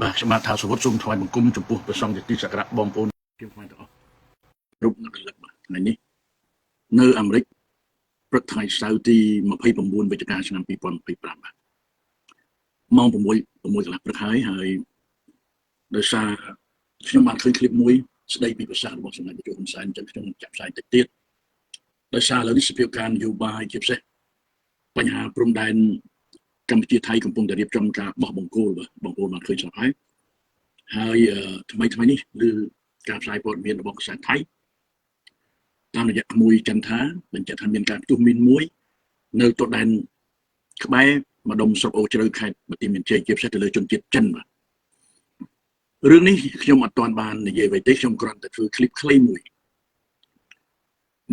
បាទខ្ញុំបាទថាសវុតសូមថ្លែងបង្គំចំពោះព្រះសង្ឃជាទីសក្ការៈបងប្អូនខ្ញុំខ្មែរទាំងអស់រូបអ្នករលឹកបាទថ្ងៃនេះនៅអាមេរិកព្រឹកថ្ងៃសៅរ៍ទី29វិច្ឆិកាឆ្នាំ2025បាទម៉ោង6កន្លះព្រឹកហើយដោយសារខ្ញុំបានឃើញคลิปមួយស្ដីពីប្រសាសន៍របស់សម្ដេចតេជោហ៊ុនសែនអញ្ចឹងខ្ញុំចាប់ផ្សាយតិចទៀតដោយសារឥឡូវនេះសភាពការនយោបាយជាពិសេសបញ្ហាព្រំដែនកម្ពុជាថៃកំពុងតែរៀបចំការបោះបង្គោលបាទបងប្អូនបានឃើញស្រាប់ហើយថ្មីនេះឬការផ្សាយព័ត៌មានរបស់ខ្សែថៃតាមរយៈក្មួយចន្ទថាបញ្ជាក់ថាមានការផ្ទុះមីនមួយនៅទៅដែនក្បែរម្ដុំស្រុកអូជ្រៅខេត្តបន្ទាយមានជ័យជាពិសេសទៅលើជនជាតិចិនបាទរឿងនេះខ្ញុំអត់ទាន់បាននិយាយអ្វីទេខ្ញុំគ្រាន់តែធ្វើคลิปខ្លីមួយ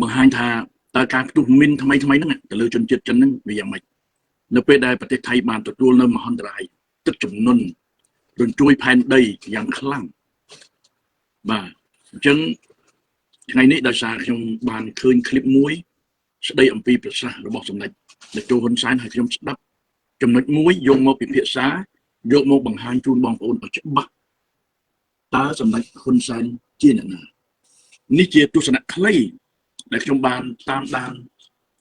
បង្ហាញថាតើការផ្ទុះមីនថ្មីហ្នឹងទៅលើជនជាតិចិនហ្នឹងវាយ៉ាងម៉េចនៅពេលដែលប្រទេសថៃបានទទួលនៅមហន្តរាយទឹកជំនន់រញ្ជួយផែនដីយ៉ាងខ្លាំងបាទអញ្ចឹងថ្ងៃនេះដោយសារខ្ញុំបានឃើញคลิปមួយស្ដីអំពីប្រសាសន៍របស់សម្ដេចតេជោហ៊ុនសែនហើយខ្ញុំស្ដាប់ចំណុចមួយយកមកពិភាក្សាយកមកបង្ហាញជូនបងប្អូនឲ្យច្បាស់តើសម្ដេចហ៊ុនសែនជាអ្នកណានេះជាទស្សនៈខ្លីដែលខ្ញុំបានតាមដាន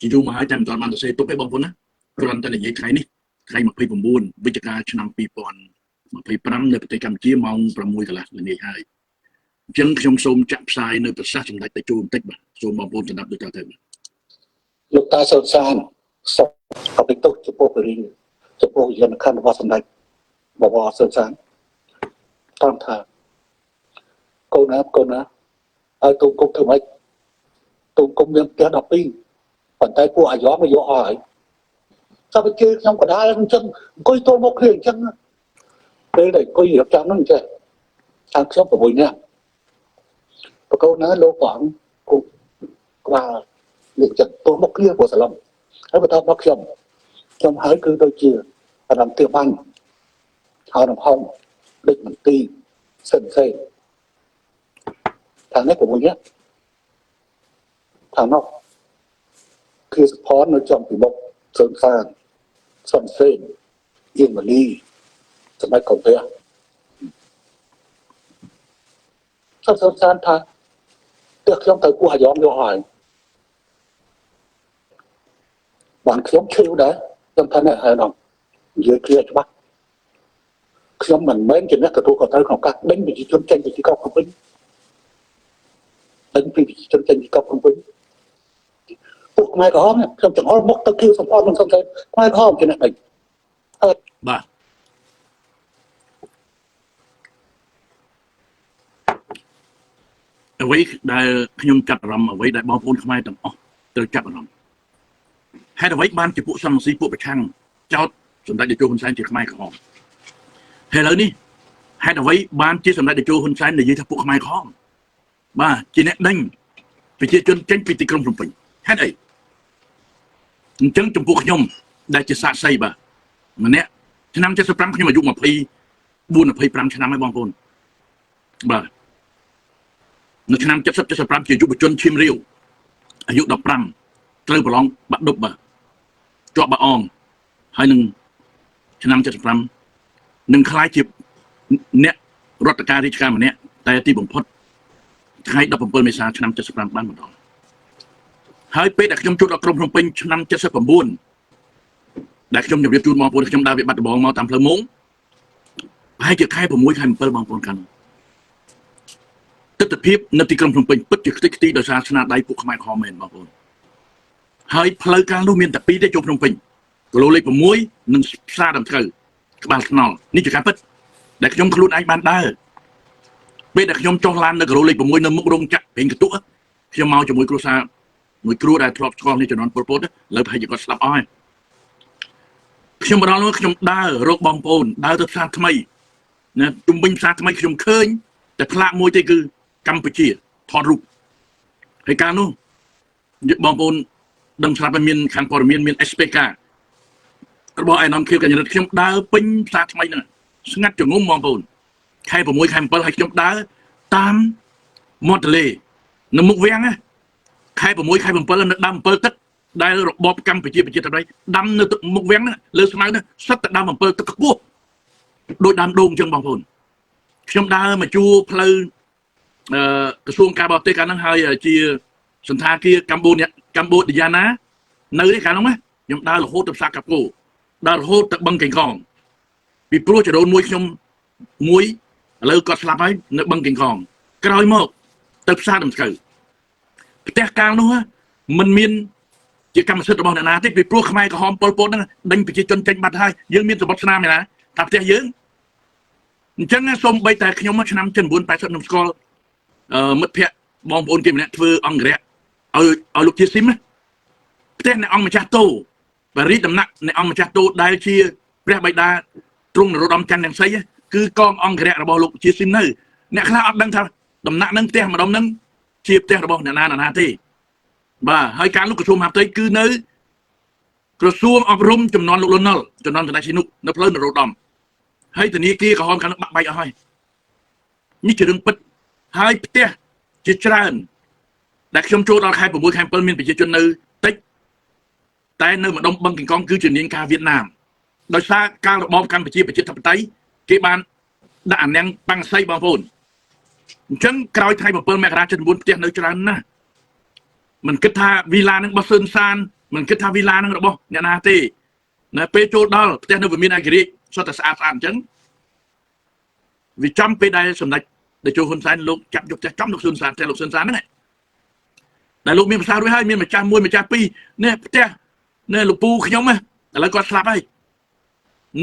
ជាយូរមកហើយតែមិនទាន់បានសរសេរទុកទេបងប្អូនណាគ្រាន់តែនិយាយថ្ងៃនេះថ្ងៃ29វិច្ឆិកាឆ្នាំ2025នៅប្រទេសកម្ពុជាម៉ោង6កន្លះល្ងាចហើយអញ្ចឹងខ្ញុំសូមចាក់ផ្សាយនៅប្រសាសន៍សម្ដេចតេជោបន្តិចបាទសូមបងប្អូនស្ដាប់ដូចតទៅលោកតាសុនសានសុខអបិទុចំពោះពរិញចំពោះយន្តខណ្ឌរបស់សម្ដេចបវរសុនសានតាមថាកូនណាឲ្យទូគុំធ្វើម៉េចទូគុំមានផ្ទះ12ប៉ុន្តែពួកអាយ៉ងមកយកអស់ហើយតែវាគេខ្ញុំកដាលអញ្ចឹងអង្គុយទល់មកគ្នាអញ្ចឹងពេលដែលអង្គុយរៀបចំហ្នឹងចេះខាងខ្ញុំ6នាក់បកូនណាលោកព្រះអង្គគូក្បាលលើកចិត្តទល់មកគ្នាព្រោះសឡំហើយបន្តមកខ្ញុំហើយគឺដូចជាអារម្មណ៍ទៀបបាញ់ហើយរំហងដឹកមន្ទីរសិនសេខាងនេះ6នាក់ខាងនោះគឺសផននៅចំពីមុខសើមសានសំសេងយងមលីសម្រាប់កុំព្រះសើមសានថាតែខ្ញុំទៅគោះអាយ៉ងយកហើយបានខ្ញុំឈឺដែរខ្ញុំថាអ្នកហើយនោះនិយាយគ្រាច្បាស់ខ្ញុំមិនមែនជាអ្នកទទួលខុសត្រូវក្នុងការដេញប្រជាជនចេញពីទីក្រុងភ្នំពេញដេញពីប្រជាជនចេញពីក្រុងភ្នំពេញពួកខ្មែរក្រហមខ្ញុំចង្អុលមុខទៅគៀវសំផនមិនសំខាន់ខ្មែរក្រហមជាអ្នកដេញបាទអ្វីដែលខ្ញុំចាប់អារម្មណ៍អ្វីដែលបងប្អូនខ្មែរទាំងអស់ត្រូវចាប់អារម្មណ៍ហេតុអ្វីបានជាពួកសំស៊ីពួកប្រឆាំងចោតសម្ដេចតេជោហ៊ុនសែនជាខ្មែរក្រហមហើយឥឡូវនេះហេតុអ្វីបានជាសម្ដេចតេជោហ៊ុនសែននិយាយថាពួកខ្មែរក្រហមបាទជាអ្នកដេញប្រជាជនចេញពីទីក្រុងភ្នំពេញហេតុអីអញ្ចឹងចំពោះខ្ញុំដែលជាសាក្សីបាទម្នាក់ឆ្នាំ75ខ្ញុំអាយុ24-25ឆ្នាំហើយបងប្អូនបាទនៅឆ្នាំ70-75ជាយុវជនឈាមរាវអាយុ15ត្រូវប្រឡងបាក់ឌុបបាទជាប់បាក់អងហើយនឹងឆ្នាំ75នឹងខ្លាយជាអ្នករដ្ឋការរាជការម្នាក់តែទីបំផុតថ្ងៃ17មេសាឆ្នាំ75បានម្ដងហើយពេលដែលខ្ញុំជួបដល់ក្រុងភ្នំពេញឆ្នាំ79ដែលខ្ញុំជម្រាបជូនបងប្អូនខ្ញុំដើរវាបាត់ដំបងមកតាមផ្លូវមងប្រហែលជាខែ6ខែ7បងប្អូនកាន់ទស្សនភាពនៅទីក្រុងភ្នំពេញពិតជាខ្ទេចខ្ទីដោយសារស្នាដៃពួកខ្មែរក្រហមមែនបងប្អូនហើយផ្លូវការនោះមានតែ2ទេចូលភ្នំពេញគីឡូលេខ6និងផ្សារដំត្រូវក្បាលថ្នល់នេះជាការពិតដែលខ្ញុំខ្លួនឯងបានដើរពេលដែលខ្ញុំចុះឡាននៅគីឡូលេខ6នៅមុខរោងចក្រពេញកតុកខ្ញុំមកជាមួយគ្រួសារមួយគ្រួដែលធ្លាប់ស្គាល់នេះជំនាន់ពលពតលើប្រហែលជាគាត់ស្លាប់អស់ហើយខ្ញុំមកដល់នោះខ្ញុំដើររកបងប្អូនដើរទៅផ្សារថ្មីណាជុំវិញផ្សារថ្មីខ្ញុំឃើញតែផ្លាកមួយទេគឺកម្ពុជាថតរូបហើយកាលនោះបងប្អូនដឹងស្រាប់តែមានខាងព័ត៌មានមាន SPK របស់ឯកឧត្តមខៀវកញ្ញរិទ្ធខ្ញុំដើរពេញផ្សារថ្មីហ្នឹងស្ងាត់ចងុំបងប្អូនខែ6ខែ7ហើយខ្ញុំដើរតាមមាត់ទន្លេនៅមុខវាំងណាខែ6ខែ7នៅដើមអំពិលទឹកដែលរបបកម្ពុជាប្រជាធិបតេយ្យដាំនៅមុខវាំងលើស្មៅហ្នឹងសិតតែដើមអំពិលទឹកខ្ពស់ដោយដើមដូងអញ្ចឹងបងប្អូន ខ្ញុំដើរមកជួរផ្លូវក្រសួងការបរទេសកាលហ្នឹងហើយជាសន្តាគារកម្ពុជាយ៉ាណានៅនេះកាលហ្នឹងខ្ញុំដើររហូតទៅផ្សារកាប់គោដើររហូតទៅបឹងកេងកងពីព្រោះចរូនមួយខ្ញុំមួយឥឡូវគាត់ស្លាប់ហើយនៅបឹងកេងកងក្រោយមកទៅផ្សារដំស្កូវផ្ទះកាលនោះมันមានជាកម្មសិទ្ធិរបស់អ្នកណាទេពីព្រោះខ្មែរក្រហមប៉ុលពតហ្នឹងដេញប្រជាជនចេញបាត់ហើយយើងមានសម្បត្តិស្នាមឯណាថាផ្ទះយើងអញ្ចឹងសូមបីតែខ្ញុំមកឆ្នាំ1980ខ្ញុំស្គាល់មិត្តភ័ក្តិបងប្អូនគេម្នាក់ធ្វើអង្គរៈឲ្យលោកជាស៊ីមផ្ទះអ្នកអង្គម្ចាស់តូបរិយដំណាក់អ្នកអង្គម្ចាស់តូដែលជាព្រះបិតាទ្រង់នរោត្តមច័ន្ទទាំងសីគឺកងអង្គរៈរបស់លោកជាស៊ីមនៅអ្នកខ្លះអត់ដឹងថាដំណាក់ហ្នឹងផ្ទះម្ដុំហ្នឹងជាផ្ទះរបស់អ្នកណាទេបាទហើយការលោកក្រសួងមហាផ្ទៃគឺនៅក្រសួងអប់រំចំនួនលោកលន់នល់ចំនួនចំណែកស៊ីនុកនៅផ្លូវនរោត្តមហើយធនាគារក្រហមខាងនោះបាក់បែកអស់ហើយនេះជារឿងពិតហើយផ្ទះជាច្រើនដែលខ្ញុំចូលដល់ខែ6ខែ7មានប្រជាជននៅតិចតែនៅម្ដុំបឹងកេងកងគឺជានាងការវៀតណាមដោយសារការរបបកម្ពុជាប្រជាធិបតេយ្យគេបានដាក់អានាំងបាំងសីបងប្អូនអញ្ចឹងក្រោយថ្ងៃ7មករា79ផ្ទះនៅច្រើនណាស់មិនគិតថាវីឡានឹងរបស់ស៊ឿនសានមិនគិតថាវីឡានឹងរបស់អ្នកណាទេនៅពេលចូលដល់ផ្ទះនៅវិមានឯករាជ្យសុទ្ធតែស្អាតអញ្ចឹងវាចំពេលដែលសម្ដេចតេជោហ៊ុនសែនលោកចាប់យកផ្ទះចំលោកស៊ុនសានផ្ទះលោកស៊ុនសានហ្នឹងដែលលោកមានប្រសារួចហើយមានម្ចាស់មួយម្ចាស់ពីរនេះផ្ទះនេះលោកពូខ្ញុំឥឡូវគាត់ស្លាប់ហើយ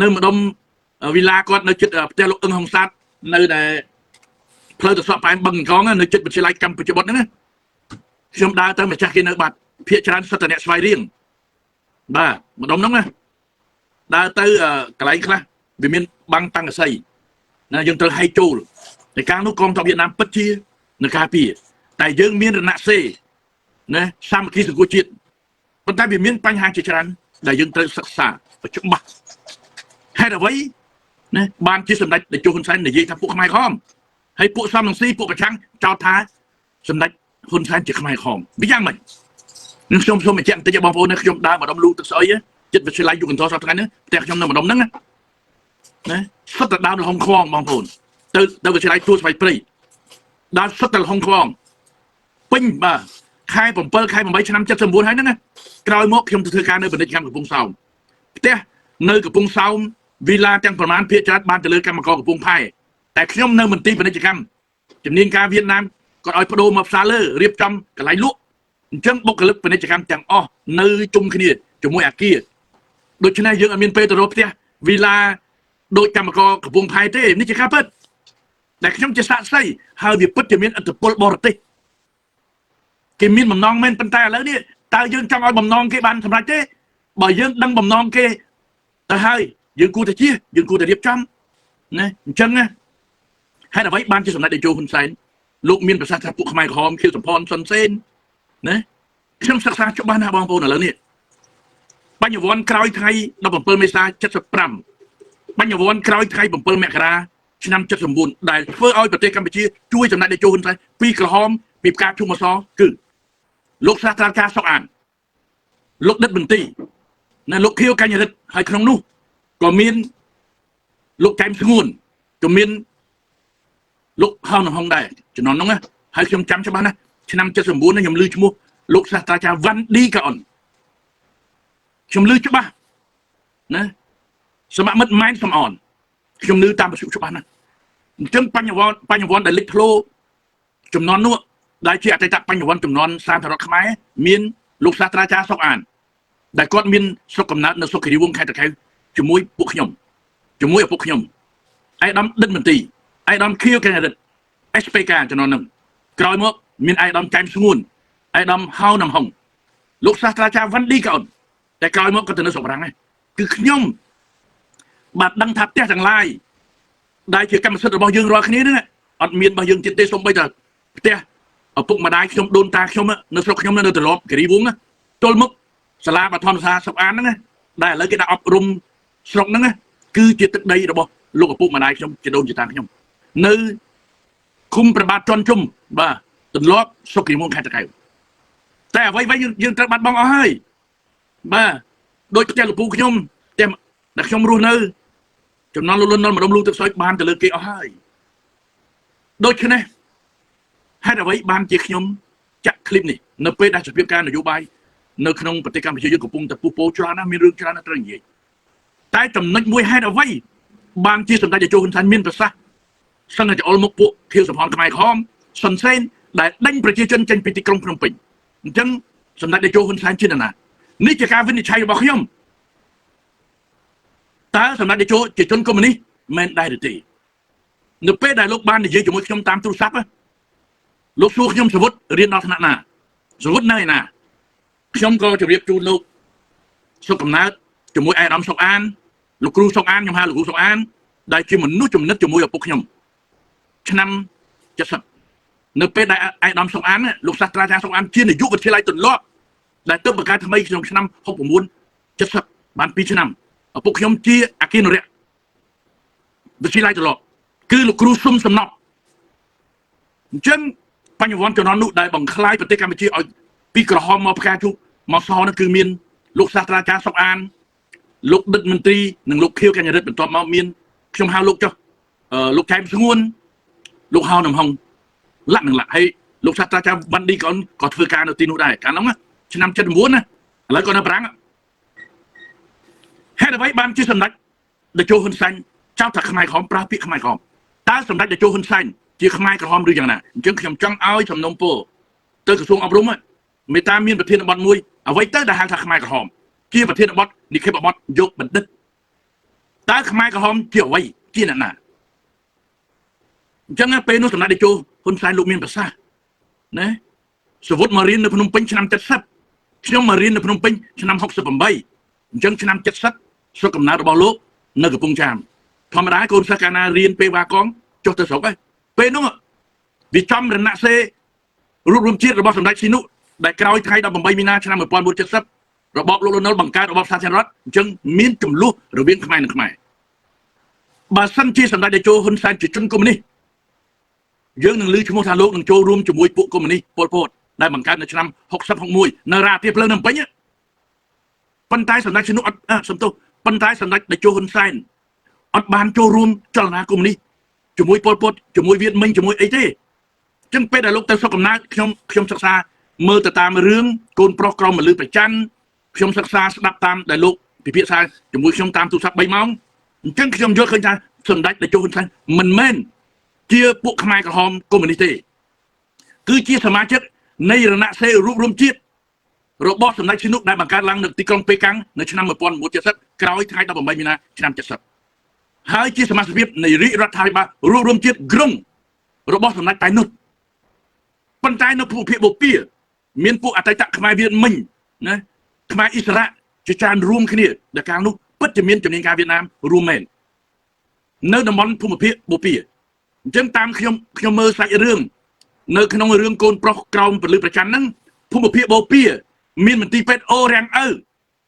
នៅម្ដុំវីឡាគាត់នៅជិតផ្ទះលោកអឹងហុងសាទនៅដែលផ្លូវទៅសក់ប៉ែនបឹងកងនៅជិតវិទ្យាល័យកម្ពុជាបុត្រហ្នឹងណាខ្ញុំដើរទៅម្ចាស់គេនៅបាត់ភាគច្រើនសិតតែអ្នកស្វ័យរៀងបាទម្ដុំហ្នឹងណាដើរទៅកន្លែងខ្លះវាមានបាំងតាំងកសីណាយើងត្រូវហែកចូលតែកាលនោះកងទ័ពវៀតណាមពិតជានៅការពារតែយើងមានរណសេណាសាមគ្គីសង្គមជាតិប៉ុន្តែវាមានបញ្ហាជាច្រើនដែលយើងត្រូវសិក្សាឲ្យច្បាស់ហេតុអ្វីណាបានជាសម្ដេចតេជោហ៊ុនសែននិយាយថាពួកខ្មែរក្រហមហើយពួកសំរងស៊ីពួកប្រឆាំងចោទថាសម្ដេចហ៊ុនសែនជាខ្មែរក្រហមវាយ៉ាងម៉េចនឹងខ្ញុំសូមបញ្ជាក់បន្តិចបងប្អូនខ្ញុំដើរម្ដុំលូទឹកស្អុយចិត្តវិទ្យាល័យយុគន្តរសប្តាហ៍ថ្ងៃនេះផ្ទះខ្ញុំនៅម្ដុំហ្នឹងណាសុទ្ធតែដើរលហុងខ្វងបងប្អូនទៅវិទ្យាល័យទួលស្វាយព្រៃដើរសុទ្ធតែលហុងខ្វងពេញបាទខែ7ខែ8ឆ្នាំ79ហើយហ្នឹងណាក្រោយមកខ្ញុំទៅធ្វើការនៅពាណិជ្ជកម្មកំពង់សោមផ្ទះនៅកំពង់សោមវីឡាទាំងប្រមាណភាគច្រើនបានទៅលើកម្មករកំពង់ផែតែខ្ញុំនៅមន្ទីរពាណិជ្ជកម្មជំនាញការវៀតណាមគាត់ឲ្យបដូរមកផ្សារលើរៀបចំកន្លែងលក់អញ្ចឹងបុគ្គលិកពាណិជ្ជកម្មទាំងអស់នៅជុំគ្នាជាមួយអាគារដូច្នេះយើងអត់មានពេលទៅរកផ្ទះវីឡាដោយកម្មករកំពង់ផែទេនេះជាការពិតដែលខ្ញុំជាសាក្សីហើយវាពិតជាមានឥទ្ធិពលបរទេសគេមានបំណងមែនប៉ុន្តែឥឡូវនេះតើយើងចង់ឲ្យបំណងគេបានសម្រេចទេបើយើងដឹងបំណងគេទៅហើយយើងគួរតែជៀសយើងគួរតែរៀបចំណាអញ្ចឹងណាហេតុអ្វីបានជាសម្ដេចតេជោហ៊ុនសែនលោកមានប្រសាសន៍ថាពួកខ្មែរក្រហមខៀវសំផនសុនសេនណាខ្ញុំសិក្សាច្បាស់ណាស់បងប្អូនឥឡូវនេះបញ្ញវន្តក្រោយថ្ងៃ17មេសា75បញ្ញវន្តក្រោយថ្ងៃ7មករាឆ្នាំ79ដែលធ្វើឲ្យប្រទេសកម្ពុជាជួយសម្ដេចតេជោហ៊ុនសែនពីក្រហមពីផ្កាឈូកមសគឺលោកសាស្ត្រាចារ្យសុកអានលោកដិតបន្ទីណាលោកខៀវកញ្ញរិទ្ធហើយក្នុងនោះក៏មានលោកកែមស្ងួនក៏មានលោកហៅនហុងដែរចំណន់ហ្នឹងណាហើយខ្ញុំចាំច្បាស់ណាឆ្នាំ79នេះខ្ញុំឮឈ្មោះលោកសាស្ត្រាចារ្យវ៉ាន់ឌីកាអុនខ្ញុំឮច្បាស់ណាសមមិត្តម៉ែនសំអនខ្ញុំឮតាមវិទ្យុច្បាស់ណាអញ្ចឹងបញ្ញវន្តដែលលេចធ្លោចំនួននោះដែលជាអតីតបញ្ញវន្តចំនួនសាធារណរដ្ឋខ្មែរមានលោកសាស្ត្រាចារ្យសុកអានដែលគាត់មានស្រុកកំណើតនៅសុខរីវង្សខេត្តតាកែវជាមួយពួកខ្ញុំជាមួយឪពុកខ្ញុំឯកឧត្តមដិតមន្ទីរឯកឧត្តមខៀវកញ្ញរិទ្ធ SPK ចំនួនហ្នឹងក្រោយមកមានឯកឧត្តមកែមស្ងួនឯកឧត្តមហៅណាំហុងលោកសាស្ត្រាចារ្យវ៉ាន់ឌីកោនតែក្រោយមកក៏ទៅនៅស្រុកបារាំងដែរគឺខ្ញុំបាទដឹងថាផ្ទះទាំងឡាយដែលជាកម្មសិទ្ធិរបស់យើងរាល់គ្នាហ្នឹងអត់មានរបស់យើងទៀតទេសូម្បីតែផ្ទះឪពុកម្ដាយខ្ញុំដូនតាខ្ញុំនៅស្រុកខ្ញុំនៅត្រឡប់គិរីវង្សទល់មុខសាលាបឋមសាលាសុកអានហ្នឹងដែលឥឡូវគេដាក់អប់រំស្រុកហ្នឹងគឺជាទឹកដីរបស់លោកឪពុកម្ដាយខ្ញុំជាដូនជាតាខ្ញុំនៅឃុំប្របាទជន់ជុំបាទទន្លាប់សុខរីវង្សខេត្តតាកែវតែអ្វីយើងត្រូវបាត់បង់អស់ហើយបាទដោយផ្ទះលោកពូខ្ញុំផ្ទះដែលខ្ញុំរស់នៅចំណងលុននល់ម្ដុំលូទឹកសុយបានទៅលើគេអស់ហើយ ដូច្នេះហេតុអ្វីបានជាខ្ញុំចាក់ឃ្លីបនេះនៅពេលដែលសភាពការនយោបាយនៅក្នុងប្រទេសកម្ពុជាយើងកំពុងតែពុះពោច្រើនណាស់មានរឿងច្រើនណាស់ត្រូវនិយាយតែចំណុចមួយហេតុអ្វីបានជាសម្ដេចតេជោហ៊ុនសែនមានប្រសាសន៍សិនតែអុលមុខពួកខៀវសំផនខ្មែរក្រហមសុនសេនដែលដេញប្រជាជនចេញពីទីក្រុងភ្នំពេញអញ្ចឹងសម្ដេចតេជោហ៊ុនសែនជាណានេះជាការវិនិច្ឆ័យរបស់ខ្ញុំតើសម្ដេចតេជោជាជនកុម្មុយនីសមិនដែរឬទេនៅពេលដែលលោកបាននិយាយជាមួយខ្ញុំតាមទូរស័ព្ទលោកសួរខ្ញុំសវុតរៀនដល់ថ្នាក់ណាសវុតនៅឯណាខ្ញុំក៏ជម្រាបជូនលោកសុខកំណើតជាមួយឯកឧត្តមសុកអានលោកគ្រូសុកអានខ្ញុំហៅលោកគ្រូសុកអានដែលជាមនុស្សចំណិតជាមួយឪពុកខ្ញុំឆ្នាំ70នៅពេលដែលឯកឧត្តមសុកអានលោកសាស្ត្រាចារ្យសុកអានជានាយកវិទ្យាល័យទន្លាប់ដែលទើបបង្កើតថ្មីក្នុងឆ្នាំ69 70បាន2ឆ្នាំឪពុកខ្ញុំជាអគ្គនាយកវិទ្យាល័យទន្លាប់គឺលោកគ្រូស៊ុំសំណប់អញ្ចឹងបញ្ញវន្តជំនាន់នោះដែលបង្ក្លាយប្រទេសកម្ពុជាឲ្យពីក្រហមមកផ្កាជុកមកសនោះគឺមានលោកសាស្ត្រាចារ្យសុកអានលោកដិតមន្ត្រីនិងលោកខៀវកញ្ញារិទ្ធបន្ទាប់មកមានខ្ញុំហៅលោកចុះលោកចែមស្ងួនលោកហៅនំហុងលាក់នឹងលាក់ហើយលោកសាស្ត្រាចារ្យវ៉ាន់ឌីក៏ធ្វើការនៅទីនោះដែរកាលនោះឆ្នាំ79ណាឥឡូវក៏នៅប្រាំងហេតុអ្វីបានជាសម្ដេចតេជោហ៊ុនសែនចោទថាខ្មែរក្រហមប្រើពាក្យខ្មែរក្រហមតើសម្ដេចតេជោហ៊ុនសែនជាខ្មែរក្រហមឬយ៉ាងណាអញ្ចឹងខ្ញុំចង់ឲ្យសំណុំពរទៅក្រសួងអប់រំមេតាមានប្រធានបទមួយអ្វីទៅដែលហៅថាខ្មែរក្រហមជាប្រធានបទនិខេបបទយកបណ្ឌិតតើខ្មែរក្រហមជាអ្វីជាអ្នកណាអញ្ចឹងពេលនោះសម្ដេចតេជោហ៊ុនសែនលោកមានប្រសាសន៍ណាសវុតមករៀននៅភ្នំពេញឆ្នាំ70ខ្ញុំមករៀននៅភ្នំពេញឆ្នាំ68អញ្ចឹងឆ្នាំ70ស្រុកកំណើតរបស់លោកនៅកំពង់ចាមធម្មតាកូនសិស្សកាលណារៀនពេលវ៉ាកងចុះទៅស្រុកហើយពេលនោះវាចំរណសេរូបរំជាតិរបស់សម្ដេចស៊ីនុដែលក្រោយថ្ងៃ18មីនាឆ្នាំ1970របបលោកលន់នល់បង្កើតរបបសាធារណរដ្ឋអញ្ចឹងមានចំនួនរវាងខ្មែរនិងខ្មែរបើសិនជាសម្ដេចតេជោហ៊ុនសែនជាជនកុម្មុយនីសយើងនឹងឮឈ្មោះថាលោកនឹងចូលរួមជាមួយពួកកុម្មុយនីសប៉ុលពតដែលបង្កើតនៅឆ្នាំ60 61នៅរាជធានីភ្លើងនៅភ្នំពេញប៉ុន្តែសម្ដេចស៊ីនុអត់សំទោសប៉ុន្តែសម្ដេចតេជោហ៊ុនសែនអត់បានចូលរួមចលនាកុម្មុយនីសជាមួយប៉ុលពតជាមួយវៀតមិញជាមួយអីទេអញ្ចឹងពេលដែលលោកទៅស្រុកកំណើតខ្ញុំសិក្សាមើលទៅតាមរឿងកូនប្រុសក្រមលឺប្រច័ណ្ឌខ្ញុំសិក្សាស្ដាប់តាមដែលលោកពិភាក្សាជាមួយខ្ញុំតាមទូរស័ព្ទ3ម៉ោងអញ្ចឹងខ្ញុំយល់ឃើញថាសម្ដេចតេជោហ៊ុនសែនមិនមែនជាពួកខ្មែរក្រហមកុម្មុយនីសទេគឺជាសមាជិកនៃរណសេរីរូបរំជាតិរបស់សម្ដេចស៊ីនុដែលបង្កើតឡើងនៅទីក្រុងប៉េកាំងនៅឆ្នាំ1970ក្រោយថ្ងៃ18មីនាឆ្នាំ70ហើយជាសមាជិកនៃរាជរដ្ឋាភិបាលរួមរំជាតិក្រុងរបស់សម្ដេចតៃនុតប៉ុន្តែនៅភូមិភាគបូព៌ាមានពួកអតីតខ្មែរវៀតមិញណាខ្មែរអ៊ីស្រាអែលជាច្រើនរួមគ្នាដែលកាលនោះពិតជាមានជំនាញការវៀតណាមរួមមែននៅតំបន់ភូមិភាគបូព៌ាអញ្ចឹងតាមខ្ញុំមើលសាច់រឿងនៅក្នុងរឿងកូនប្រុសក្រោមពលិប្រច័ណ្ឌហ្នឹងភូមិភាគបូព៌ាមានមន្ទីរពេទ្យអូរាំងអើ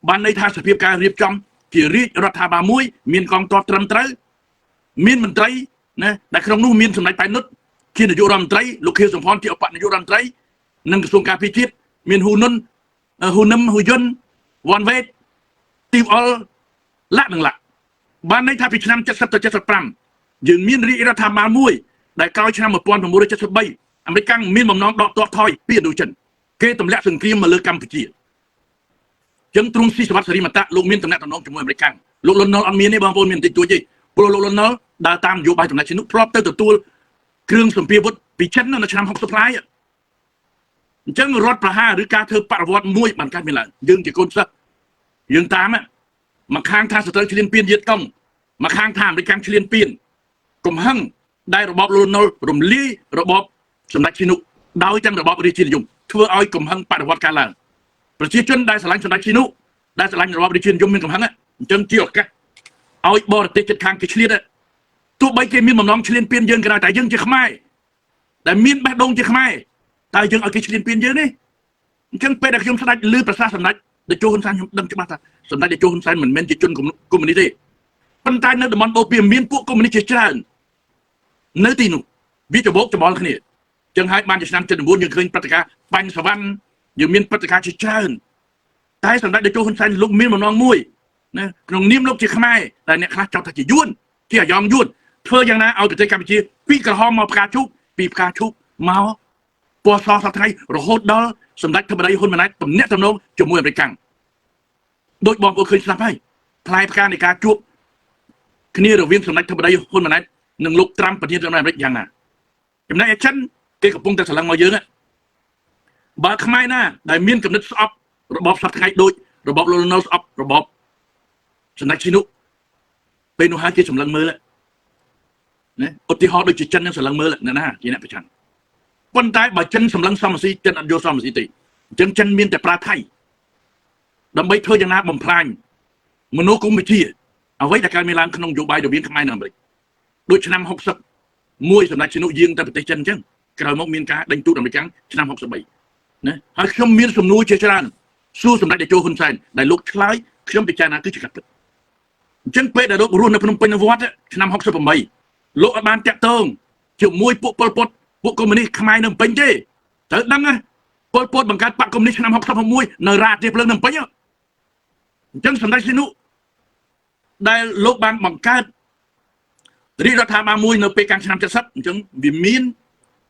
បានន័យថាសភាពការរៀបចំជារាជរដ្ឋាភិបាលមួយមានកងទ័ពត្រឹមត្រូវមានមន្ត្រីណាដែលក្នុងនោះមានសម្ដេចតៃនុតជានាយករដ្ឋមន្ត្រីលោកខៀវសំផនជាឧបនាយករដ្ឋមន្ត្រីនិងក្រសួងការពារជាតិមានហ៊ូនុនហ៊ូនឹមហ៊ូយុនវ៉ាន់វ៉េតទីវអលលាក់នឹងលាក់បានន័យថាពីឆ្នាំ70ទៅ75យើងមានរាជរដ្ឋាភិបាលមួយដែលក្រោយឆ្នាំ1973អាមេរិកមានបំណងដកទ័ពថយពីឥណ្ឌូចិនគេទម្លាក់សង្គ្រាមមកលើកម្ពុជាចឹងទ្រង់ស៊ីសវត្តសេរីមតៈលោកមានតំណែងតំណងជាមួយអាមេរិកលោកលន់នល់អត់មានទេបងប្អូនមានតិចតួចទេព្រោះលោកលន់នល់ដើរតាមនយោបាយតំណែងជំនុកធ្លាប់ទៅទទួលគ្រឿងសម្ភារវុធពីចិននៅឆ្នាំ60ផ្លាយអញ្ចឹងរដ្ឋប្រហារឬការធ្វើបដិវត្តមួយបានកើតមានឡើងយើងជាកូនសិស្សយើងតាមមកខាងថាសត្រូវឈ្លានពានយេតុងមកខាងថាអាមេរិកឈ្លានពានកំហឹងដែលរបបលន់នល់រំលាយរបបសម្ដេចស៊ីនុដោយទាំងរបបរាជានិយមធ្វើឲ្យកំហឹងបដិវត្តកើតឡើងប្រជាជនដែលស្រឡាញ់សម្ដេចស៊ីនុដែលស្រឡាញ់របបរាជានិយមមានកំហឹងអញ្ចឹងជាឱកាសឲ្យបរទេសជិតខាងគេឆ្លៀតទោះបីគេមានបំណងឈ្លានពានយើងក៏ដោយតែយើងជាខ្មែរដែលមានបេះដូងជាខ្មែរតែយើងឲ្យគេឈ្លានពានយើងនេះអញ្ចឹងពេលដែលខ្ញុំស្ដាច់ឮប្រសាសន៍សម្ដេចតេជោហ៊ុនសែនខ្ញុំដឹងច្បាស់ថាសម្ដេចតេជោហ៊ុនសែនមិនមែនជាជនកុម្មុយនីសទេប៉ុន្តែនៅតំបន់បូព៌ាមានពួកកុម្មុយនីសជាច្រើននៅទីនោះវាច្បោកច្បល់គ្នាចឹងហើយបានជាឆ្នាំ79យើងឃើញព្រឹត្តិការណ៍បាញ់សវណ្ណយើងមានព្រឹត្តិការណ៍ជាច្រើនតែសម្ដេចតេជោហ៊ុនសែនលោកមានបំណងមួយណាក្នុងនាមលោកជាខ្មែរតែអ្នកខ្លះចោទថាជាយួនជាអាយ៉ងយួនធ្វើយ៉ាងណាឲ្យប្រទេសកម្ពុជាពីក្រហមមកផ្កាជូក ពីផ្កាឈូកមកពណ៌សសថ្ងៃរហូតដល់សម្ដេចធម្មដីហ៊ុនម៉ាណែតទំនាក់ទំនងជាមួយអាមេរិកដូចបងប្អូនឃើញស្ដាប់ហើយផ្លែផ្កានៃការជួបគ្នារវាងសម្ដេចធម្មដីហ៊ុនម៉ាណែតនិងលោកត្រាំប្រធានាធិបតីអាមេរិកយ៉ាងណាចំណែកឯចិនគេកំពុងតែស្រឡឹងមកយើងបើខ្មែរណាដែលមានគំនិតស្អប់របបសពថ្ងៃដូចរបបលន់ណូស្អប់របបសម្ដេចឈីនុពេលនោះហើយគេសម្លឹងមើលណាឧទាហរណ៍ដូចជាចិននឹងសម្លឹងមើលអ្នកណាជាអ្នកប្រឆាំងប៉ុន្តែបើចិនសម្លឹងសមស៊ីចិនអត់យកសមស៊ីទេអញ្ចឹងចិនមានតែប្រើថៃដើម្បីធ្វើយ៉ាងណាបំផ្លាញមនោគមវិជ្ជាអ្វីដែលកើតមានឡើងក្នុងនយោបាយរវាងខ្មែរនិងអាមេរិកដូចឆ្នាំ60មួយសម្ដេចឈីនុយាងទៅប្រទេសចិនអញ្ចឹងក្រោយមកមានការដេញទូតអាមេរិកឆ្នាំ63ណាហើយខ្ញុំមានសំណួរជាច្រើនសួរសម្ដេចតេជោហ៊ុនសែនដែលលោកឆ្លើយខ្ញុំពិចារណាគឺជាកាត់ពិតអញ្ចឹងពេលដែលលោករស់នៅភ្នំពេញនៅវត្តឆ្នាំ68លោកអត់បានតាក់ទងជាមួយពួកប៉ុលពតពួកកុម្មុយនីសខ្មែរនៅភ្នំពេញទេត្រូវដឹងណាប៉ុលពតបង្កើតបកកុម្មុយនីសឆ្នាំ66នៅរ៉ាទីភ្លើងនៅភ្នំពេញអញ្ចឹងសម្ដេចស៊ីនុដែលលោកបានបង្កើតរាជរដ្ឋាភិបាលមួយនៅពេលកាលឆ្នាំ70អញ្ចឹងវាមាន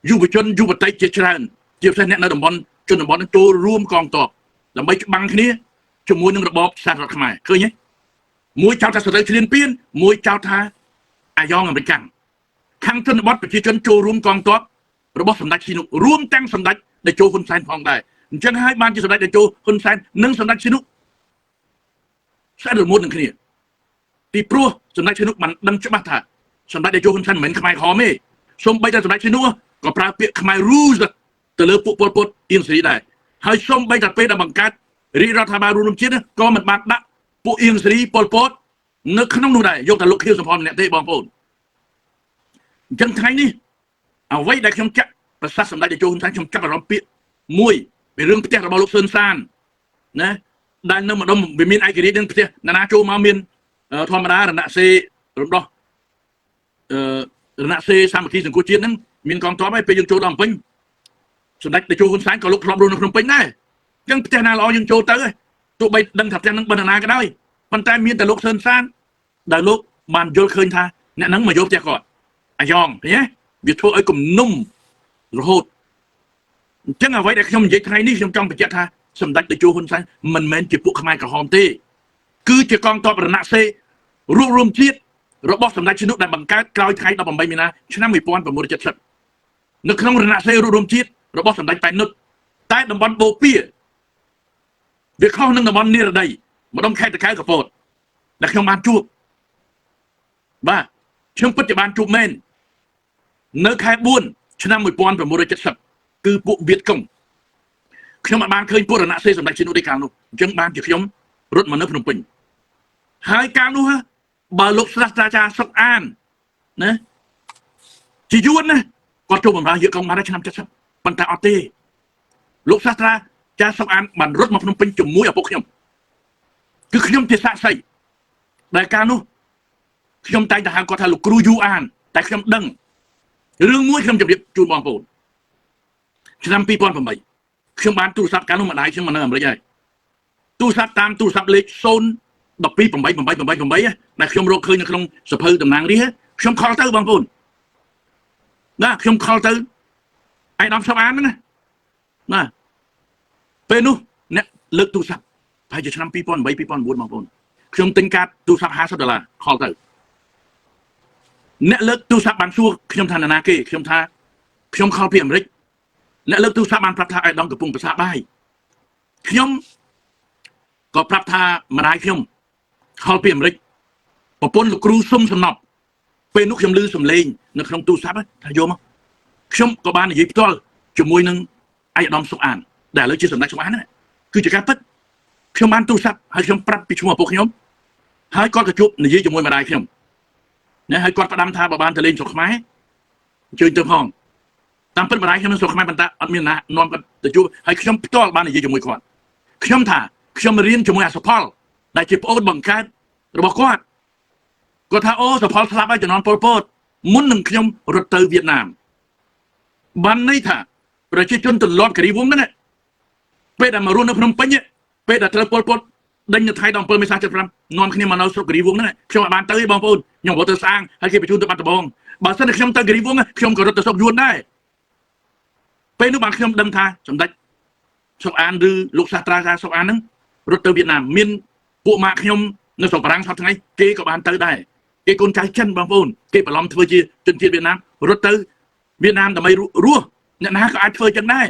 យុវជនយុវតីជាច្រើនជាពិសេសអ្នកនៅតំបន់ជនបទនឹងចូលរួមកងទ័ពដើម្បីច្បាំងគ្នាជាមួយនឹងរបបសាធារណរដ្ឋខ្មែរឃើញទេមួយចោទថាសេរីឈ្លានពានមួយចោទថាអាយ៉ងអាមេរិកខាងជនបទប្រជាជនចូលរួមកងទ័ពរបស់សម្ដេចស៊ីនុរួមទាំងសម្ដេចតេជោហ៊ុនសែនផងដែរអញ្ចឹងហើយបានជាសម្ដេចតេជោហ៊ុនសែននិងសម្ដេចស៊ីនុស្អិតរមួតនឹងគ្នាពីព្រោះសម្ដេចស៊ីនុបានដឹងច្បាស់ថាសម្ដេចតេជោហ៊ុនសែនមិនមែនខ្មែរក្រហមទេសូម្បីតែសម្ដេចស៊ីនុក៏ប្រើពាក្យខ្មែររូសទៅលើពួកប៉ុលពតអៀងសេរីដែរហើយសូម្បីតែពេលដែលបង្កើតរាជរដ្ឋាភិបាលរួមជាតិក៏មិនបានដាក់ពួកអៀងសេរីប៉ុលពតនៅក្នុងនោះដែរយកតែលោកខៀវសំផនម្នាក់ទេបងប្អូនអញ្ចឹងថ្ងៃនេះអ្វីដែលខ្ញុំចាក់ប្រសាសន៍សម្ដេចតេជោហ៊ុនសែនខ្ញុំចាប់អារម្មណ៍ពាក្យមួយពីរឿងផ្ទះរបស់លោកស៊ុនសានណាដែលនៅម្ដុំវាមានឯករាជ្យនឹងផ្ទះណានាចូលមកមានធម្មតារណសេរំដោះរណសេសាមគ្គីសង្គមជាតិហ្នឹងមានកងទ័ពហើយពេលយើងចូលដល់ភ្នំពេញសម្ដេចតេជោហ៊ុនសែនក៏លោកធ្លាប់រស់នៅភ្នំពេញដែរអញ្ចឹងផ្ទះណាល្អយើងចូលទៅទោះបីដឹងថាផ្ទះហ្នឹងបណ្ណាក៏ដោយប៉ុន្តែមានតែលោកស៊ុនសានដែលលោកបានយល់ឃើញថាអ្នកហ្នឹងមកយកផ្ទះគាត់អាយ៉ងឃើញទេវាធ្វើឲ្យគំនុំរហូតអញ្ចឹងអ្វីដែលខ្ញុំនិយាយថ្ងៃនេះខ្ញុំចង់បញ្ជាក់ថាសម្ដេចតេជោហ៊ុនសែនមិនមែនជាពួកខ្មែរក្រហមទេគឺជាកងទ័ពរណសេររួមជាតិរបស់សម្ដេចឈិនុដែលបង្កើតក្រោយថ្ងៃ18មីនាឆ្នាំ1970នៅក្នុងរណសេររួមជាតិរបស់សម្ដេចប៉ែននុតតែតំបន់បូព៌ាវាខុសនឹងតំបន់និរដីម្ដុំខេត្តតាកែវកពតដែលខ្ញុំបានជួបបាទខ្ញុំពិតជាបានជួបមែននៅខែ4ឆ្នាំ1970គឺពួកវៀតកុងខ្ញុំបានឃើញពួករណសេរសម្ដេចឈិនុទេកាលនោះអញ្ចឹងបានជាខ្ញុំរត់មកនៅភ្នំពេញហើយកាលនោះបើលោកសាស្ត្រាចារ្យសុកអានណាជាយួនណាគាត់ចូលបម្រើយកកងបានឆ្នាំ70ប៉ុន្តែអត់ទេលោកសាស្ត្រាចារ្យសុកអានបានរត់មកភ្នំពេញជាមួយឪពុកខ្ញុំគឺខ្ញុំជាសាក្សីដែលកាលនោះខ្ញុំតែងតែហៅគាត់ថាលោកគ្រូយូអានតែខ្ញុំដឹងរឿងមួយខ្ញុំជម្រាបជូនបងប្អូនឆ្នាំ2008ខ្ញុំបានទូរស័ព្ទកាលនោះម្ដាយខ្ញុំមកនៅអាមេរិកហើយទូរស័ព្ទតាមទូរស័ព្ទលេខ0128888ដែលខ្ញុំរកឃើញនៅក្នុងសភៅតំណាងរាស្ត្រខ្ញុំខលទៅបងប្អូនណាខ្ញុំខលទៅឯកឧត្តមសុកអានណាពេលនោះអ្នកលើកទូរស័ព្ទប្រហែលជាឆ្នាំ2008 2009បងប្អូនខ្ញុំទិញកាតទូរស័ព្ទ$50ខលទៅអ្នកលើកទូរស័ព្ទបានសួរខ្ញុំថាណាគេខ្ញុំថាខ្ញុំខលពីអាមេរិកអ្នកលើកទូរស័ព្ទបានប្រាប់ថាឯកឧត្តមកំពុងប្រសាបាយខ្ញុំក៏ប្រាប់ថាម្ដាយខ្ញុំខលពីអាមេរិកប្រពន្ធលោកគ្រូសុំសំណប់ពេលនោះខ្ញុំឮសំឡេងនៅក្នុងទូរស័ព្ទថាយកមកខ្ញុំក៏បាននិយាយផ្ទាល់ជាមួយនឹងឯកឧត្តមសុកអានដែលឥឡូវជាសម្ដេចសុកអានហ្នឹងគឺជាការពិតខ្ញុំបានទូរស័ព្ទហើយខ្ញុំប្រាប់ពីឈ្មោះឪពុកខ្ញុំហើយគាត់ក៏ជួបនិយាយជាមួយម្ដាយខ្ញុំណាហើយគាត់ផ្ដាំថាបើបានទៅលេងស្រុកខ្មែរអញ្ជើញទៅផងតាមពិតម្ដាយខ្ញុំនៅស្រុកខ្មែរប៉ុន្តែអត់មានណានាំគាត់ទៅជួបហើយខ្ញុំផ្ទាល់បាននិយាយជាមួយគាត់ខ្ញុំថាខ្ញុំរៀនជាមួយអាសុផលដែលជាប្អូនបង្កើតរបស់គាត់គាត់ថាអូសុផលស្លាប់ហើយជំនាន់ប៉ុលពតមុននឹងខ្ញុំរត់ទៅវៀតណាមបានន័យថាប្រជាជនទន្លាប់គិរីវង្សហ្នឹងពេលដែលមករស់នៅភ្នំពេញពេលដែលត្រូវប៉ុលពតដេញនៅថ្ងៃ17មេសា75នាំគ្នាមកនៅស្រុកគិរីវង្សហ្នឹងខ្ញុំអត់បានទៅទេបងប្អូនខ្ញុំរត់ទៅស្អាងហើយគេបញ្ជូនទៅបាត់ដំបងបើសិនតែខ្ញុំទៅគិរីវង្សខ្ញុំក៏រត់ទៅស្រុកយួនដែរ ពេលនោះបានខ្ញុំដឹងថាសម្ដេចសុកអានឬលោកសាស្ត្រាចារ្យសុកអានហ្នឹងរត់ទៅវៀតណាមមានពួកម៉ាក់ខ្ញុំនៅស្រុកបារាំងសប្តាហ៍ថ្ងៃគេក៏បានទៅដែរគេកូនចៅចិនបងប្អូនគេបន្លំធ្វើជាជនជាតិវៀតណាមរត់ទៅវៀតណាមដើម្បីរស់អ្នកណាក៏អាចធ្វើចឹងដែរ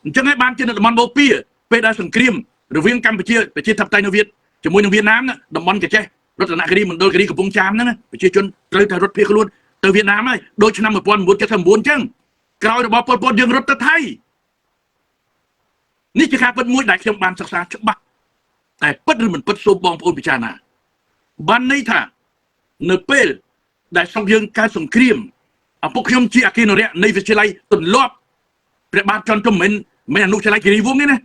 អញ្ចឹងហើយបានជានៅតំបន់បូព៌ាពេលដែលសង្គ្រាមរវាងកម្ពុជាប្រជាធិបតេយ្យនៅវៀតជាមួយនឹងវៀតណាមតំបន់កចេះរតនគិរីមណ្ឌលគិរីកំពង់ចាមហ្នឹងប្រជាជនត្រូវតែរត់ភៀសខ្លួនទៅវៀតណាមហើយដូចឆ្នាំ1979អញ្ចឹងក្រោយរបបប៉ុលពតយើងរត់ទៅថៃនេះជាការពិតមួយដែលខ្ញុំបានសិក្សាច្បាស់តែពិតឬមិនពិតសូមបងប្អូនពិចារណាបានន័យថានៅពេលដែលស្រុកយើងកើតសង្គ្រាមឪពុកខ្ញុំជាអគ្គនាយកនៃវិទ្យាល័យទន្លាប់ព្រះបាទចន្ទជំមិនអនុវិទ្យាល័យគិរីវង្សនេះណា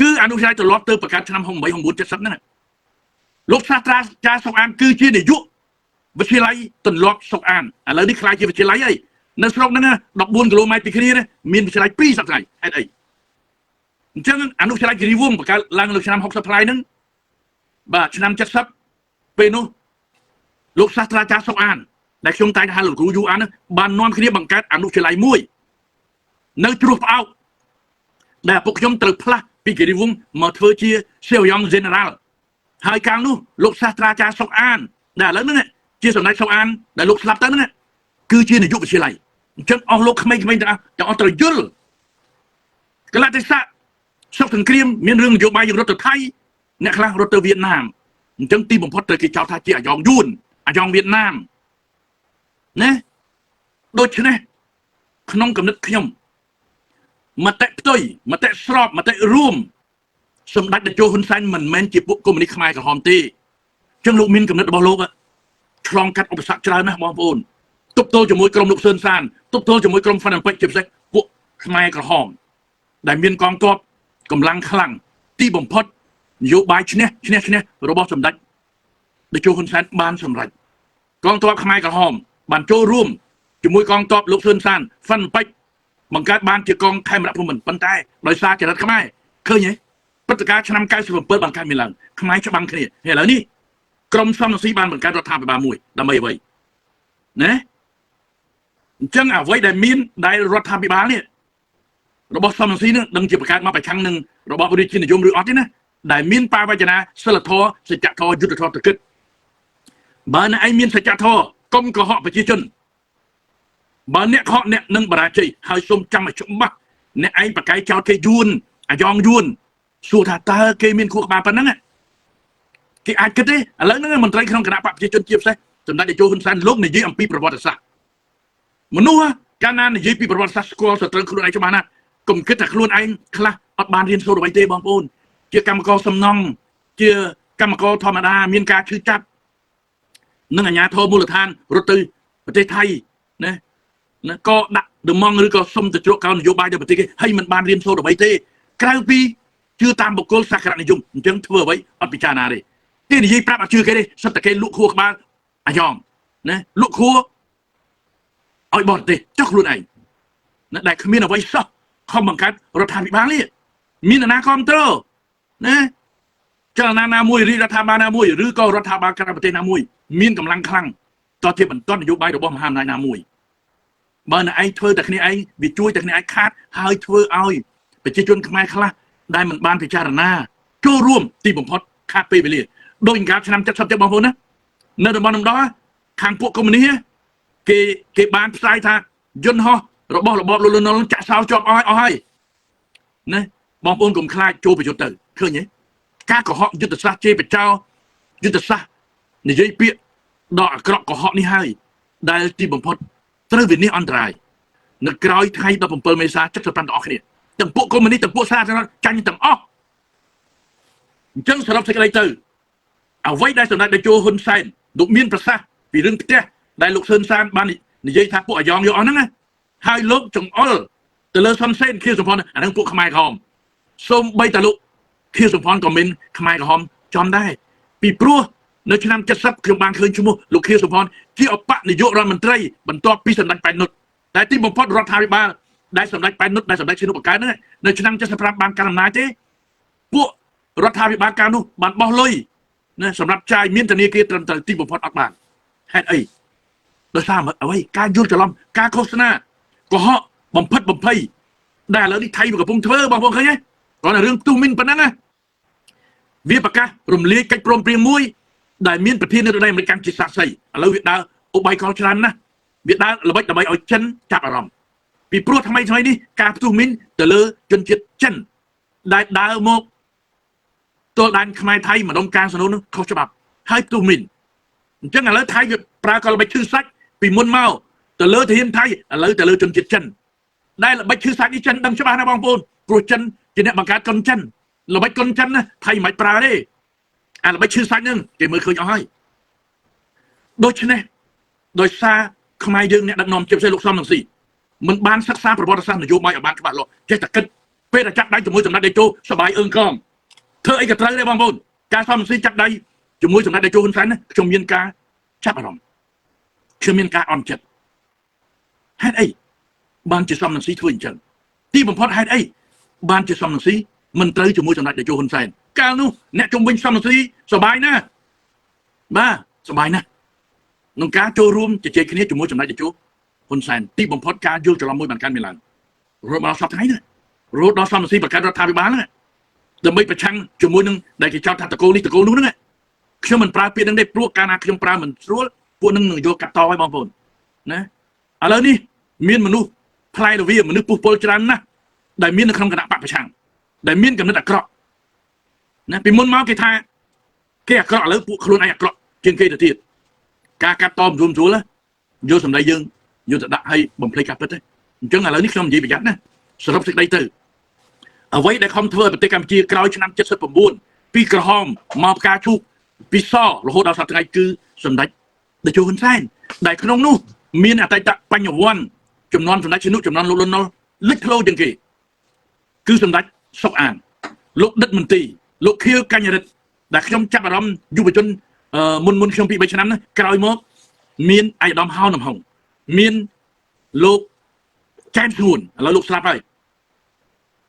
គឺអនុវិទ្យាល័យទន្លាប់ទៅបង្កើតឆ្នាំ1970ហ្នឹងលោកសាស្ត្រាចារ្យសុកអានគឺជានាយកវិទ្យាល័យទន្លាប់សុកអានឥឡូវនេះខ្លាយជាវិទ្យាល័យហើយនៅស្រុកហ្នឹង14គីឡូម៉ែត្រពីគ្នាមានវិទ្យាល័យ2សប្តាហ៍ហេតុអីអញ្ចឹងអនុវិទ្យាល័យគិរីវង្សបង្កើតឡើងនៅឆ្នាំ60ផ្លាយហ្នឹងបាទឆ្នាំ70ពេលនោះលោកសាស្ត្រាចារ្យសុកអានដែលខ្ញុំតែងហៅលោកគ្រូយូអានបាននាំគ្នាបង្កើតអនុវិទ្យាល័យមួយនៅត្រួសផ្អោកដែលឪពុកខ្ញុំត្រូវផ្លាស់ពីគិរីវង្សមកធ្វើជាសេវយ៉ង General ហើយកាលនោះលោកសាស្ត្រាចារ្យសុកអានដែលឥឡូវហ្នឹងជាសម្ដេចសុកអានដែលលោកស្លាប់ទៅហ្នឹងគឺជានាយកវិទ្យាល័យអញ្ចឹងអស់លោកក្មេងៗទាំងអស់ត្រូវយល់កលៈទេសៈសុខសង្គ្រាមមានរឿងនយោបាយយើងរត់ទៅថៃអ្នកខ្លះរត់ទៅវៀតណាមអញ្ចឹងទីបំផុតត្រូវគេចោទថាជាអាយ៉ងយួនអាយ៉ងវៀតណាមណាដូច្នេះក្នុងគំនិតខ្ញុំមតិផ្ទុយមតិស្របមតិរួមសម្ដេចតេជោហ៊ុនសែនមិនមែនជាពួកកុម្មុយនីសខ្មែរក្រហមទេអញ្ចឹងលោកមានគំនិតរបស់លោកឆ្លងកាត់ឧបសគ្គច្រើនណាស់បងប្អូនទប់ទល់ជាមួយក្រុមលោកសឿនសានទប់ទល់ជាមួយក្រុមហ្វាន់ពេជ្រជាពិសេសពួកខ្មែរក្រហមដែលមានកងទ័ពកម្លាំងខ្លាំងទីបំផុតនយោបាយឈ្នះរបស់សម្ដេចតេជោហ៊ុនសែនបានសម្រេចកងទ័ពខ្មែរក្រហមបានចូលរួមជាមួយកងទ័ពលោកសឿនសានហ្វាន់ពេជ្របង្កើតបានជាកងខេមរៈភូមិន្ទប៉ុន្តែដោយសារចរិតខ្មែរឃើញទេព្រឹត្តិការណ៍ឆ្នាំ97បានកើតមានឡើងខ្មែរច្បាំងគ្នាហើយឥឡូវនេះក្រមសំរងស៊ីបានបង្កើតរដ្ឋាភិបាលមួយដើម្បីអ្វីណាអញ្ចឹងអ្វីដែលមានដែលរដ្ឋាភិបាលនេះរបស់សំរងស៊ីនឹងដឹងជាបង្កើតមកប្រឆាំងនឹងរបបរាជានិយមឬអត់ទេណាដែលមានបាវចនាសិលធម៌សច្ចធម៌យុទ្ធធម៌ប្រកឹកបើអ្នកឯងមានសច្ចធម៌កុំកុហកប្រជាជនបើអ្នកខកអ្នកនឹងបរាជ័យហើយសូមចាំឲ្យច្បាស់អ្នកឯងប្រកែកចោតគេយួនអាយ៉ងយួនសួរថាតើគេមានខួរក្បាលប៉ុណ្ណឹងគេអាចគិតទេឥឡូវហ្នឹងមន្ត្រីក្នុងគណៈបកប្រជាជនជាពិសេសសម្ដេចតេជោហ៊ុនសែនលោកនិយាយអំពីប្រវត្តិសាស្ត្រមនុស្សកាលណានិយាយពីប្រវត្តិសាស្ត្រស្គាល់សត្រូវខ្លួនឯងច្បាស់ណាស់កុំគិតថាខ្លួនឯងខ្លះអត់បានរៀនសូត្រអ្វីទេបងប្អូនជាកម្មករសំណង់ជាកម្មករធម្មតាមានការឈឺចាប់នឹងអាជ្ញាធរមូលដ្ឋានរត់ទៅប្រទេសថៃណាក៏ដាក់ដំងឬក៏សុំទៅជ្រកកោននយោបាយទៅប្រទេសគេហើយមិនបានរៀនសូត្រអ្វីទេក្រៅពីជឿតាមបុគ្គលសក្តិនិយមអញ្ចឹងធ្វើអ្វីអត់ពិចារណាទេគេនិយាយប្រាប់អត់ជឿគេទេសិតតែគេលក់ខួរក្បាលអាយ៉ងណាលក់ខួរឲ្យបរទេសចុះខ្លួនឯងណាដែលគ្មានអ្វីសោះខំបង្កើតរដ្ឋាភិបាលនេះមានអាណាគ្រប់គ្រងណាចលនាណាមួយឬរដ្ឋាភិបាលណាមួយឬក៏រដ្ឋាភិបាលក្រៅប្រទេសណាមួយមានកម្លាំងខ្លាំងតទៅបន្តនយោបាយរបស់មហាអំណាចណាមួយបើអ្នកឯងធ្វើតែគ្នាឯងវាជួយតែគ្នាឯងខាតហើយធ្វើឲ្យប្រជាជនខ្មែរខ្លះដែលមិនបានពិចារណាចូលរួមទីបំផុតខាតពេលវេលាដោយកាលឆ្នាំ70ទេបងប្អូនណានៅតំបន់នោះដល់ខាងពួកកុម្មុយនីសគេបានផ្សាយថាយន្តហោះរបស់របបលោកលន់នល់ចាក់សោជាប់អស់ហើយណាបងប្អូនកុំខ្លាចចូលប្រយុទ្ធទៅឃើញទេការកុហកយុទ្ធសាស្ត្រជេរបចោយុទ្ធសាស្ត្រនិយាយពាក្យដល់អាក្រក់កុហកនេះហើយដែលទីបំផុតត្រូវវិនិច្ឆ័យអន្តរាយនៅក្រោយថ្ងៃ17មេសា75ទាំងអស់គ្នាទាំងពួកកុម្មុយនីសទាំងពួកសាធារណចាញ់ទាំងអស់អញ្ចឹងសរុបសេចក្តីទៅអ្វីដែលសម្ដេចតេជោហ៊ុនសែនលោកមានប្រសាសន៍ពីរឿងផ្ទះដែលលោកសឿនសានបាននិយាយថាពួកអាយ៉ងយកអស់ហ្នឹងណាហើយលោកចង្អុលទៅលើសុនសេនខៀវសំផនអាហ្នឹងពួកខ្មែរក្រហមសូម្បីតែលោកខៀវសំផនក៏មានខ្មែរក្រហមចំដែរពីព្រោះនៅឆ្នាំ70ខ្ញុំបានឃើញឈ្មោះលោកខៀវសំផនជាអបនាយករដ្ឋមន្ត្រីបន្ទាប់ពីសម្ដេចប៉ែននុតតែទីបំផុតរដ្ឋាភិបាលដែលសម្ដេចប៉ែននុតដែលសម្ដេចឈិនុបកើតហ្នឹងនៅឆ្នាំ75បានកាន់អំណាចទេពួករដ្ឋាភិបាលកាលនោះបានបោះលុយណាសម្រាប់ចាយមានធនាគារត្រឹមត្រូវទីបំផុតអត់បានហេតុអីដោយសារអ្វីការយល់ច្រឡំការឃោសនាកុហកបំផិតបំភ័យ ได้แล้วนี่ไทยอยู่กับพงเธอบางพงเคยไงตอนนั้นเรื่องตู้มินปนังนะเวียปากการมเลี้ยงกัดปรมเปรียมมวยได้เมียนประเทศในระดับอเมริกันจิตสักใส่แล้วเวียดดาอุบายของฉันนะเวียดดาระบายเอาฉันจับอารมณ์ปีพรวดทำไมนี่การตู้มินจะเลอจนจิตฉันได้ดาวโมกตัวดันขมายไทยมาดมการสนุนเขาฉบับให้ตู้มินจังอะไรไทยปลากระบายชื่อซักปีมุนเมาจะเลอที่เห็นไทยแล้วจะเลอจนจิตฉันได้ระบายชื่อซักที่ฉันดังฉบับนะบางปูนกลัวฉันจะเนี่ยบังการกันฉันระบายกันฉันนะไทยหมายปลาได้ระบายชื่อซักนึงเกี่ยมือเคยเอาให้โดยเฉพาะโดยซาขมายยังเนี่ยดักนอมเจ็บใส่ลูกซ้อมหนึ่งสี่มันบ้านซักซาประวัติศาสตร์นโยบายบ้านฉบับเราแค่แต่กันเป็นจับได้จมูกสำนักเดโจสบายกองเธอไอ้กระเทยได้บางคนการซ้อมซีจับได้จมูกสำนักเดโจคนสันนะชมเมียนกาชับอารมณ์ชมเมียนกาอ่อนจัดให้ไอ้บ้านจะซ้อมหนังซีถ้วยจังที่ผมพอดให้ไอ้บ้านจะซ้อมหนังซีมันเตยจมูกสำนักเดโจคนสันการนู้เนี่ยจงเป็นซ้อมหนังซีสบายนะบ้าสบายนะน้องกาโจรวมจะเจอคืนนี้จมูกสำนักเดโจคนสันที่ผมพอดการยืดจะล้อมมวยเหมือนกันเมลันรถมาสอบไทยเนี่ยรถเราซ้อมหนังซีประกันรัฐบาลเนี่ยแต่ไม่ประชังจมูกนึงได้กี่เจ้าตะโกนี่ตะโกนู้นเนี่ยคือมันปลาเปลี่ยนได้พวกการอาคือปลาเหมือนรั้วพวกนึงโยกัดต่อไว้บางคนนะอะไรนี่มีนมนุษย์พลายดวีมนุษย์ปูโปลจรันนะได้มีนในคำกระดาษปากประชังได้มีนกับนักตะกร้อนะปีมุนเมาเกทาแก่กร้อแล้วปูขลุ่นไอ้กร้อเก่งเกยตะทีการกัดตอมรวมตัวแล้วโยสำได้ยังโยจะได้ให้บ่มเพลย์กับไปได้จังอะไรนี่คำยีประหยัดนะสำหรับสิ่งใดเตอเอาไว้ในคอมเทอร์ปฏิกรรมจีกราวชนะเจ็ดสิบปุ่นปีกระหอมมาบกาชุกปีซ้อโลหะดาวสัตว์ไงคือสมเด็จได้โจคนแซนได้ขนมนู้มีนอะไรตะปัญญาวันจำนวนสมเด็จชนุจำนวนลุนนอลิทโลจังกีคือสมเด็จสกอ่านลูกดัดมันตีลูกเคี้ยวกันยาดได้ขนมจับอารมณ์อยู่ไปจนมุนขนมปีใบชนะนะกราวมอกมีนไอ้ดอมฮาวน้ำหงมีนลูกแจนสูนแล้วลูกสลับไป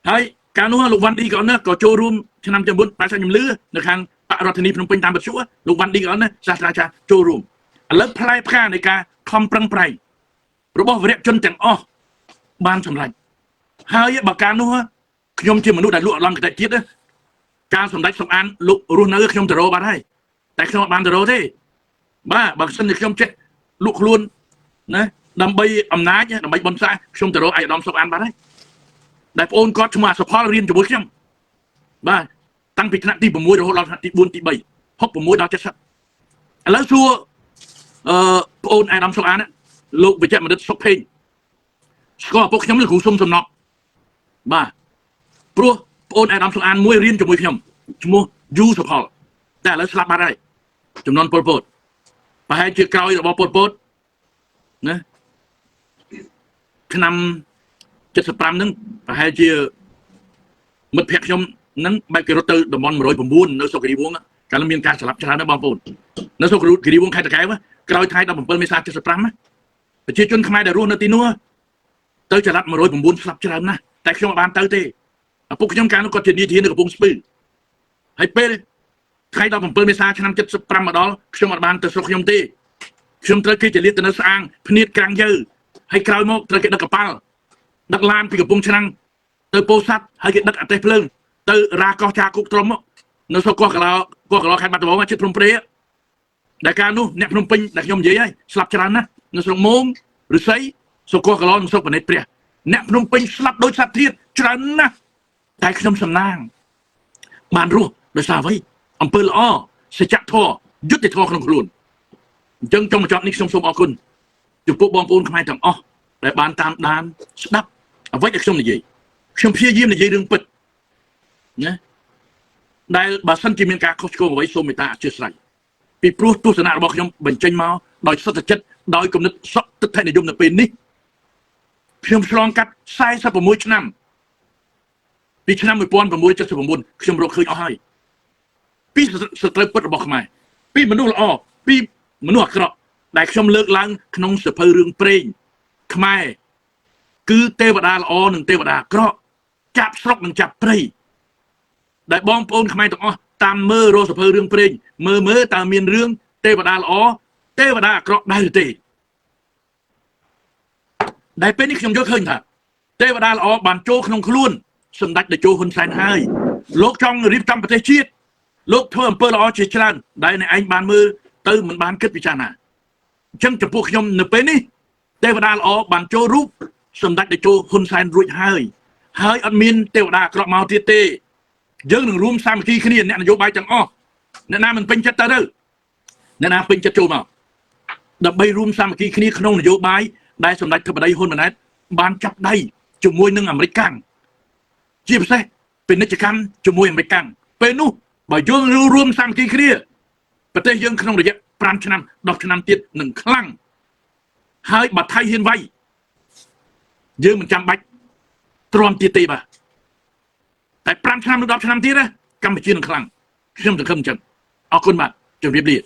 เฮ้ยการนู้นลูกวันดีก่อนนะก็โจรวมชนะจำบุญปลายสัญญาเลือในทางปะรัตนีพนมเป็นตามบัตรชัวลูกวันดีก่อนนะศาสตราจารย์โจรวมแล้วพลายพลาในการคอมปรังไพรระบบเรียกจนแต่งอ้อบานสำเร็จเฮ้ยบอกการนู้นขยมเชื่อมนุษย์ได้ลุกลำกระติดนะการสำเร็จสองอันลุกรุ่นนั้นขยมตะโรบานให้แต่ขยมบานตะโรที่บ้าบางสันขยมเจ็ดลุกล้วนนะดำใบอำนาจเนี่ยดำใบบนซ้ายขยมตะโรไอ้ดอมสองอันบานให้ได้โอนก็ชมาสปอร์เรียนจมูกเข้มบ้าตั้งปีคณะที่ผมมวยเราที่บุญที่ใบฮอกผมมวยเราจะสักแล้วชัวโอนไอ้ดำสกอันนะลูกไปแจ้งมันได้สกเพลงสก็พวกเข้มเรื่องของสมสมนอกบ้าปลัวโอนไอ้ดำสกอันมวยเรียนจมูกเข้มจมูกยูสปอร์แต่แล้วสลับมาได้จำนวนปดไปให้เจ้าเกาอีกบอกปดนะขนำจะสปรามนั้นไปให้เจ้ามัดเพกชมนั้นใบกระตือดมอนมาโรยผมบุญในโซกรีวงการมีการสลับชนะในบางปูนในโซกรีวงใครตะแกวะกลายไทยดำผมเปิดไม่ทราบจะสปรามไหมแต่เชื่อจนขมายได้รู้นาทีนัวเตยจะรับมาโรยผมบุญสลับชนะนะแต่ขยมบานเตยเตะพวกขยมการก็จะดีทีนึงกับพงสปีให้เป้ใครดำผมเปิดไม่ทราบชนะจะสปรามมาดอลขยมบานเตยสกขยมเตะขยมเตยจะเลี้ยงแต่เนื้อสางพเนียดกลางเยอะให้กลายมกเตยเกิดดักกระเป๋าดักลานปีกับพงชนะเตยโพสัตให้เกิดดักอัดเตยเพลิงเตยรากอชาคุกตรมนสก็เราใครมาตัวว่าชิดพรมเปรี้ยแต่การนู้เนี่ยพรมปิงแต่ยมเย่สลับชนะนะนสมงหรือไซสก็เรานสก็ในเปรี้ยเนี่ยพรมปิงสลับโดยสัตว์ที่ชนะแต่ขนมสำนางบานรู้โดยสาไว้อำเภอละอ้อเสจักท่อยุติท่อขนมครูนจึงจงมาจอดนิสมอคุณจุดปุ๊บบอมปูนขมายต่างอ้อแต่บานตามดานสนับเอาไว้จากชมในยี่ชมเพียยิ้มในยี่เรื่องปิดนะได้บาสันจิมินกาเขาโชว์ไว้โซมิตาเชื่อใส่ปีพรูตุสนาบอกยมบรรจัยมาโดยสัตว์จัดโดยกำเนิดสัตว์ไทยในยมในปีนี้เพียงฉลองกัดใส่สับปะมวยชนะปีชนะมวยปอนปะมวยจะสับปะมวยเพียงเราเคยเอาให้ปีสเตอร์เปิดบอกมาปีมนุษย์ละอ้อปีมนุษย์กระได้ชมเลิกล้างขนมเสือเพลิงเปร่งขมายคือเทวดาละอ้อหนึ่งเทวดากระจับสกหนึ่งจับเปร่งได้บองปนขมายตองตามมือโรสเพอเรื่องเพลงมือตามเมียนเรื่องเทวดาละอ้อเทวดากระได้หรือเตได้เป็นนิคมยกขึ้นค่ะเท ទេវតាល្អបានចូលក្នុងខ្លួនសម្ដេចតេជោហ៊ុនសែនហើយលោកចង់រៀបចំប្រទេសជាតិលោកធ្វើអំពើល្អជាច្រើនដែលអ្នកឯងបានមើលទៅមិនបានគិតពិចារណាអញ្ចឹងចំពោះខ្ញុំនៅពេលនេះទេវតាល្អបានចូលរូបសម្ដេចតេជោហ៊ុនសែនរួចហើយអត់មានទេវតាអាក្រក់មកទៀតទេយើងនឹងរួមសាមគ្គីគ្នាអ្នកនយោបាយទាំងអស់អ្នកណាមិនពេញចិត្តទៅអ្នកណាពេញចិត្តចូលមកដើម្បីរួមសាមគ្គីគ្នាក្នុងនយោបាយដែលសម្ដេចធិបតីហ៊ុនម៉ាណែតបានចាប់ដៃជាមួយនឹងអាមេរិកកាំងជាពិសេសពាណិជ្ជកម្មជាមួយអាមេរិកកាំងពេលនោះបើយើងរួមសាមគ្គីគ្នាប្រទេសយើងក្នុងរយៈ5ឆ្នាំ10ឆ្នាំទៀតនឹងខ្លាំងហើយបើថៃហ៊ានវាយយើងមិនចាំបាច់ទ្រាំទៀតទេបាទតែ5ឆ្នាំឬ10ឆ្នាំទៀតណាកម្ពុជានឹងខ្លាំងខ្ញុំសង្ឃឹមអញ្ចឹងអរគុណបាទជម្រាបលា